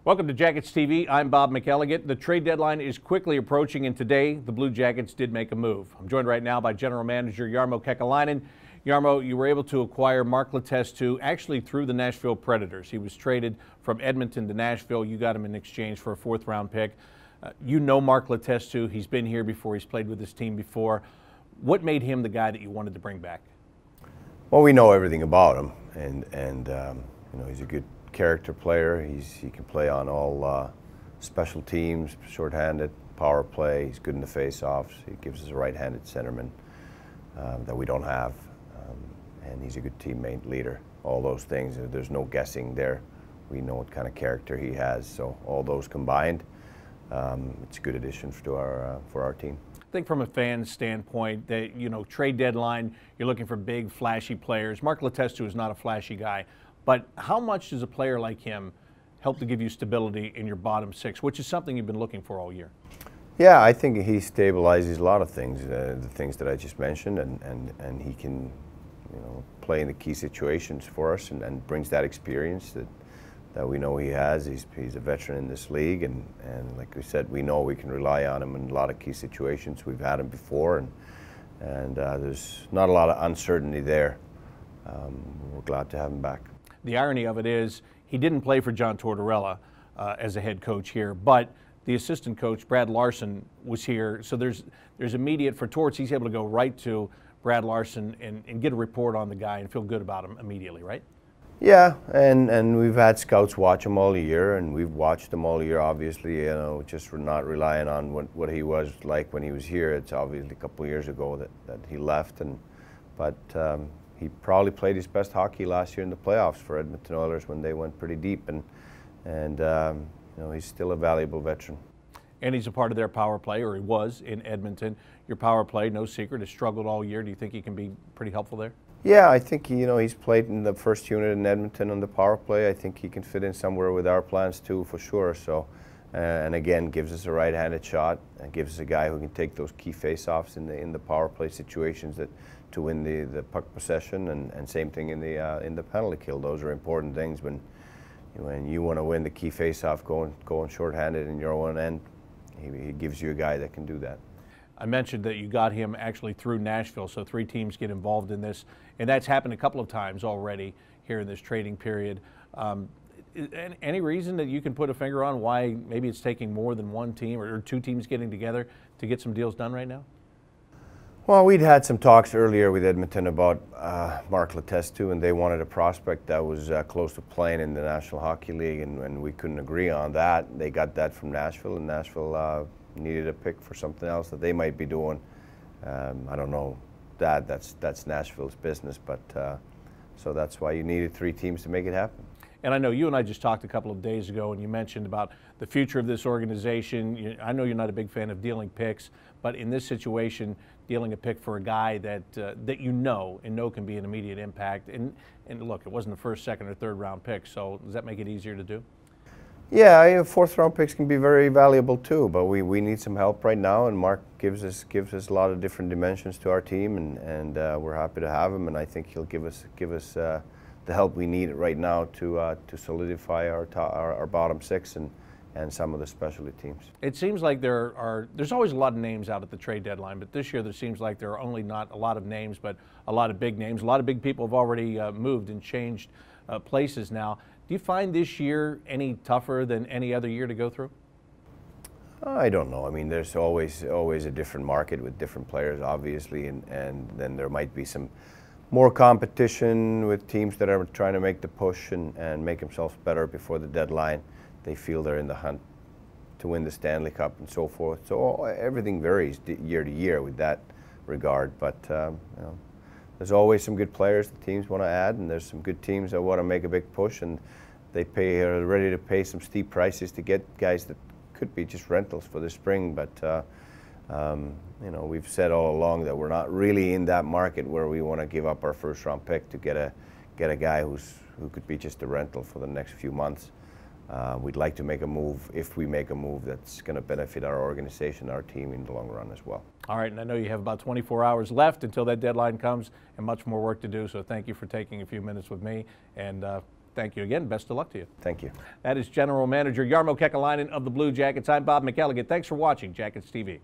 Welcome to Jackets TV. I'm Bob McElligott. The trade deadline is quickly approaching, and today the Blue Jackets did make a move. I'm joined right now by General Manager Jarmo Kekalainen. Jarmo, you were able to acquire Mark Letestu actually through the Nashville Predators. He was traded from Edmonton to Nashville. You got him in exchange for a fourth-round pick. You know Mark Letestu. He's been here before. He's played with this team before. What made him the guy that you wanted to bring back? Well, we know everything about him, and you know, he's a good character player. He can play on all special teams, shorthanded, power play. He's good in the face-offs. He gives us a right-handed centerman that we don't have, and he's a good teammate, leader. All those things. There's no guessing there. We know what kind of character he has. So all those combined, it's a good addition for our team. I think from a fan standpoint that, you know, trade deadline, you're looking for big, flashy players. Mark Letestu is not a flashy guy, but how much does a player like him help to give you stability in your bottom six, which is something you've been looking for all year? Yeah, I think he stabilizes a lot of things, the things that I just mentioned, and he can, you know, play in the key situations for us and brings that experience that we know he has. He's a veteran in this league, and like we said, we know we can rely on him in a lot of key situations. We've had him before, and there's not a lot of uncertainty there. We're glad to have him back. The irony of it is he didn't play for John Tortorella as a head coach here, but the assistant coach, Brad Larson, was here. So there's immediate, for Torts, he's able to go right to Brad Larson and get a report on the guy and feel good about him immediately, right? Yeah, and we've had scouts watch him all year, and we've watched him all year, obviously, you know, just not relying on what he was like when he was here. It's obviously a couple of years ago that he left, but he probably played his best hockey last year in the playoffs for Edmonton Oilers when they went pretty deep, and you know, he's still a valuable veteran. And he's a part of their power play, or he was in Edmonton. Your power play, no secret, has struggled all year. Do you think he can be pretty helpful there? Yeah, I think, you know, he's played in the first unit in Edmonton on the power play. I think he can fit in somewhere with our plans too, for sure. So, and again, gives us a right-handed shot, and gives us a guy who can take those key face-offs in the power play situations to win the puck possession, and same thing in the penalty kill. Those are important things when you want to win the key face-off, going shorthanded in your own end. He gives you a guy that can do that. I mentioned that you got him actually through Nashville, so 3 teams get involved in this, and that's happened a couple of times already here in this trading period. Any reason that you can put a finger on why maybe it's taking more than 1 team or 2 teams getting together to get some deals done right now? Well, we'd had some talks earlier with Edmonton about Mark Letestu, and they wanted a prospect that was close to playing in the National Hockey League, and we couldn't agree on that. They got that from Nashville, and Nashville needed a pick for something else that they might be doing. I don't know that's Nashville's business, but so that's why you needed 3 teams to make it happen. And I know you and I just talked a couple of days ago, and you mentioned about the future of this organization. I know you're not a big fan of dealing picks, but in this situation, dealing a pick for a guy that you know can be an immediate impact. And look, it wasn't the first, second, or third round pick, so does that make it easier to do? Yeah, 4th round picks can be very valuable too, but we need some help right now, and Mark gives us a lot of different dimensions to our team, and we're happy to have him, and I think he'll give us the help we need right now to solidify our bottom 6 and some of the specialty teams. It seems like there's always a lot of names out at the trade deadline, but this year there seems like there are only not a lot of names, but a lot of big names. A lot of big people have already moved and changed places now. Do you find this year any tougher than any other year to go through? I don't know. I mean, there's always a different market with different players, obviously, and then there might be some more competition with teams that are trying to make the push and make themselves better before the deadline. They feel they're in the hunt to win the Stanley Cup and so forth. So everything varies year to year with that regard. But you know, there's always some good players the teams want to add, and there's some good teams that want to make a big push, and they are ready to pay some steep prices to get guys that could be just rentals for the spring. But you know, we've said all along that we're not really in that market where we want to give up our 1st round pick to get a guy who could be just a rental for the next few months. We'd like to make a move, if we make a move, that's going to benefit our organization, our team in the long run as well. All right, and I know you have about 24 hours left until that deadline comes and much more work to do, so thank you for taking a few minutes with me, and Thank you again. Best of luck to you. Thank you. That is General Manager Jarmo Kekalainen of the Blue Jackets. I'm Bob McElligott. Thanks for watching Jackets TV.